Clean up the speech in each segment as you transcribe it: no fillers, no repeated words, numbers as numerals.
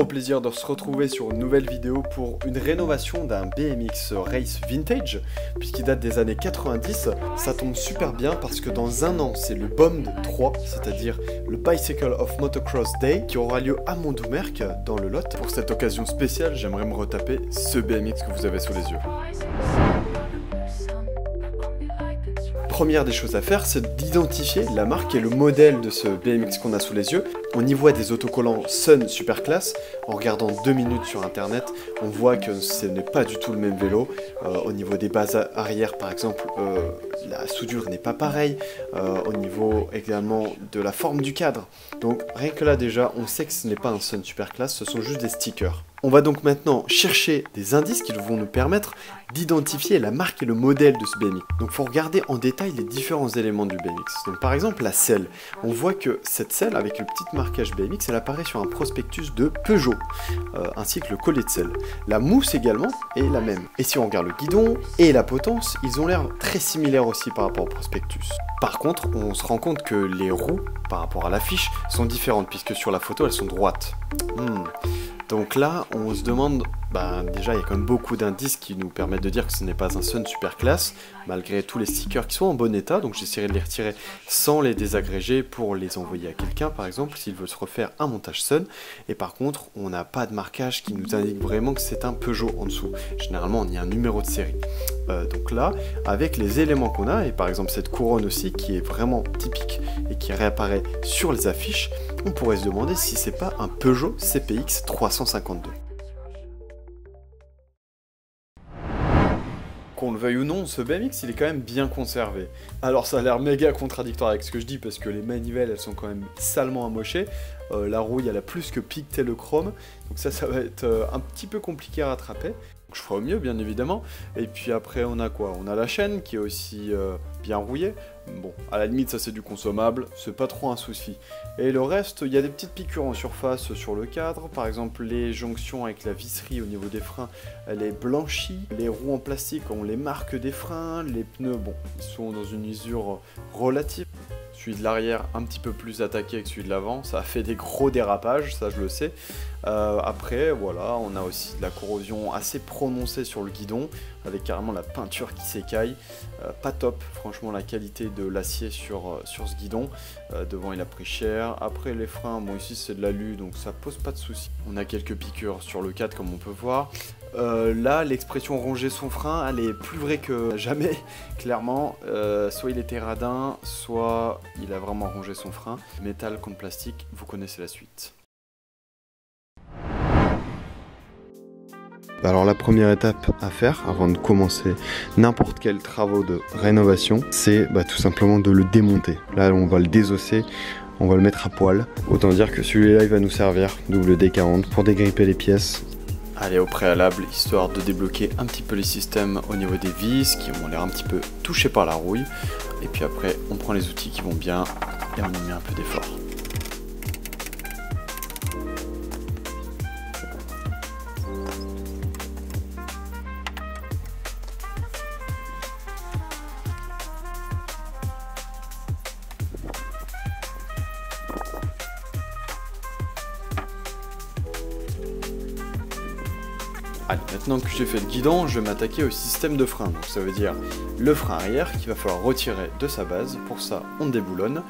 trop plaisir de se retrouver sur une nouvelle vidéo pour une rénovation d'un BMX Race Vintage, puisqu'il date des années 90. Ça tombe super bien parce que dans un an, c'est le BOMD 3, c'est-à-dire le Bicycle of Motocross Day, qui aura lieu à Montdomergue, dans le Lot. Pour cette occasion spéciale, j'aimerais me retaper ce BMX que vous avez sous les yeux. Première des choses à faire, c'est d'identifier la marque et le modèle de ce BMX qu'on a sous les yeux. On y voit des autocollants Sun Superclass. En regardant 2 minutes sur internet, on voit que ce n'est pas du tout le même vélo. Au niveau des bases arrière par exemple, la soudure n'est pas pareille. Au niveau également de la forme du cadre. Donc rien que là déjà, on sait que ce n'est pas un Sun Superclass, ce sont juste des stickers. On va donc maintenant chercher des indices qui vont nous permettre d'identifier la marque et le modèle de ce BMX. Donc il faut regarder en détail les différents éléments du BMX. Donc par exemple la selle. On voit que cette selle avec le petit marquage BMX, elle apparaît sur un prospectus de Peugeot, ainsi que le collet de selle. La mousse également est la même. Et si on regarde le guidon et la potence, ils ont l'air très similaires aussi par rapport au prospectus. Par contre, on se rend compte que les roues, par rapport à l'affiche, sont différentes, puisque sur la photo, elles sont droites. Donc là, on se demande, déjà il y a quand même beaucoup d'indices qui nous permettent de dire que ce n'est pas un Sun Superclass, malgré tous les stickers qui sont en bon état, donc j'essaierai de les retirer sans les désagréger pour les envoyer à quelqu'un, par exemple, s'il veut se refaire un montage Sun. Et par contre, on n'a pas de marquage qui nous indique vraiment que c'est un Peugeot en dessous. Généralement, on y a un numéro de série. Donc là, avec les éléments qu'on a, et par exemple cette couronne aussi, qui est vraiment typique et qui réapparaît sur les affiches, on pourrait se demander si c'est pas un Peugeot CPX 352. Qu'on le veuille ou non, ce BMX il est quand même bien conservé. Alors ça a l'air méga contradictoire avec ce que je dis parce que les manivelles elles sont quand même salement amochées. La rouille elle a plus que piqueté le chrome, donc ça va être un petit peu compliqué à rattraper. Donc, je ferai au mieux bien évidemment. Et puis après on a quoi? On a la chaîne qui est aussi bien rouillée. Bon, à la limite ça c'est du consommable, c'est pas trop un souci. Et le reste, il y a des petites piqûres en surface sur le cadre. Par exemple les jonctions avec la visserie au niveau des freins, elle est blanchie. Les roues en plastique ont les marques des freins. Les pneus, bon, ils sont dans une usure relative. Celui de l'arrière un petit peu plus attaqué que celui de l'avant, ça a fait des gros dérapages, ça je le sais. Après, voilà, on a aussi de la corrosion assez prononcée sur le guidon, avec carrément la peinture qui s'écaille. Pas top, franchement, la qualité de l'acier sur ce guidon. Devant, il a pris cher. Après, les freins, bon, ici c'est de l'alu, donc ça pose pas de soucis. On a quelques piqûres sur le cadre, comme on peut voir. Là, l'expression ronger son frein, elle est plus vraie que jamais, clairement. Soit il était radin, soit il a vraiment rongé son frein. Métal contre plastique, vous connaissez la suite. Alors la première étape à faire avant de commencer n'importe quel travaux de rénovation, c'est tout simplement de le démonter. Là on va le désosser, on va le mettre à poil. Autant dire que celui-là il va nous servir, WD-40, pour dégripper les pièces. Allez, au préalable, histoire de débloquer un petit peu les systèmes au niveau des vis qui ont l'air un petit peu touchés par la rouille. Et puis après on prend les outils qui vont bien et on y met un peu d'effort. Allez, maintenant que j'ai fait le guidon, je vais m'attaquer au système de frein. Donc ça veut dire le frein arrière qu'il va falloir retirer de sa base. Pour ça, on déboulonne.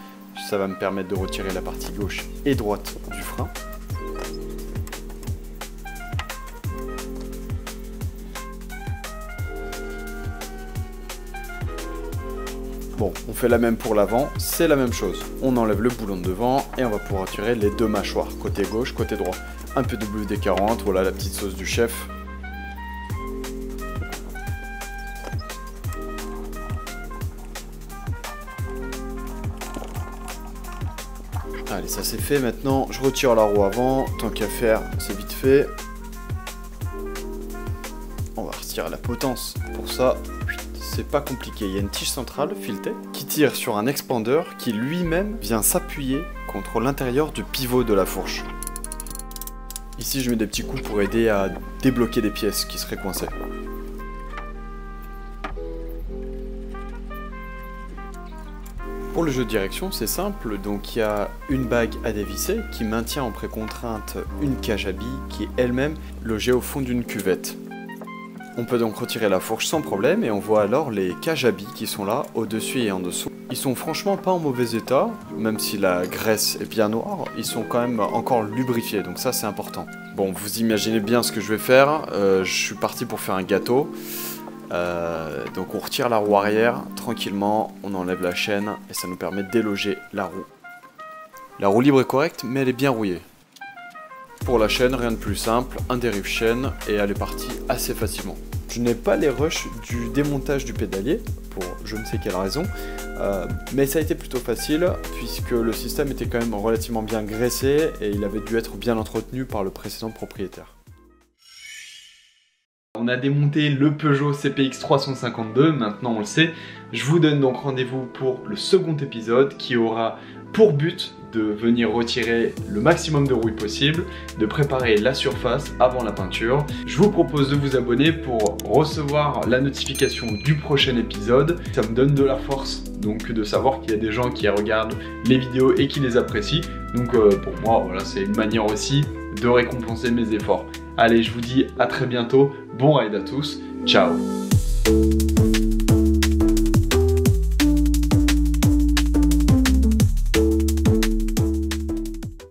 Ça va me permettre de retirer la partie gauche et droite du frein. Bon, on fait la même pour l'avant, c'est la même chose. On enlève le boulon de devant et on va pouvoir retirer les deux mâchoires, côté gauche, côté droit. Un peu de WD-40, voilà la petite sauce du chef. Allez, ça c'est fait. Maintenant, je retire la roue avant. Tant qu'à faire, c'est vite fait. On va retirer la potence. Pour ça, c'est pas compliqué. Il y a une tige centrale filetée qui tire sur un expander qui lui-même vient s'appuyer contre l'intérieur du pivot de la fourche. Ici, je mets des petits coups pour aider à débloquer des pièces qui seraient coincées. Pour le jeu de direction, c'est simple, donc il y a une bague à dévisser qui maintient en précontrainte une cage à billes qui est elle-même logée au fond d'une cuvette. On peut donc retirer la fourche sans problème et on voit alors les cages à billes qui sont là, au-dessus et en dessous. Ils sont franchement pas en mauvais état, même si la graisse est bien noire, ils sont quand même encore lubrifiés, donc ça c'est important. Bon, vous imaginez bien ce que je vais faire, je suis parti pour faire un gâteau. Donc on retire la roue arrière, tranquillement, on enlève la chaîne et ça nous permet de déloger la roue. La roue libre est correcte, mais elle est bien rouillée. Pour la chaîne, rien de plus simple, un dérive chaîne et elle est partie assez facilement. Je n'ai pas les rushs du démontage du pédalier, pour je ne sais quelle raison, mais ça a été plutôt facile puisque le système était quand même relativement bien graissé et il avait dû être bien entretenu par le précédent propriétaire. On a démonté le Peugeot CPX 352, maintenant on le sait. Je vous donne donc rendez-vous pour le second épisode qui aura pour but de venir retirer le maximum de rouille possible, de préparer la surface avant la peinture. Je vous propose de vous abonner pour recevoir la notification du prochain épisode. Ça me donne de la force donc de savoir qu'il y a des gens qui regardent les vidéos et qui les apprécient. Donc pour moi, voilà, c'est une manière aussi de récompenser mes efforts. Allez, je vous dis à très bientôt, bon ride à tous, ciao!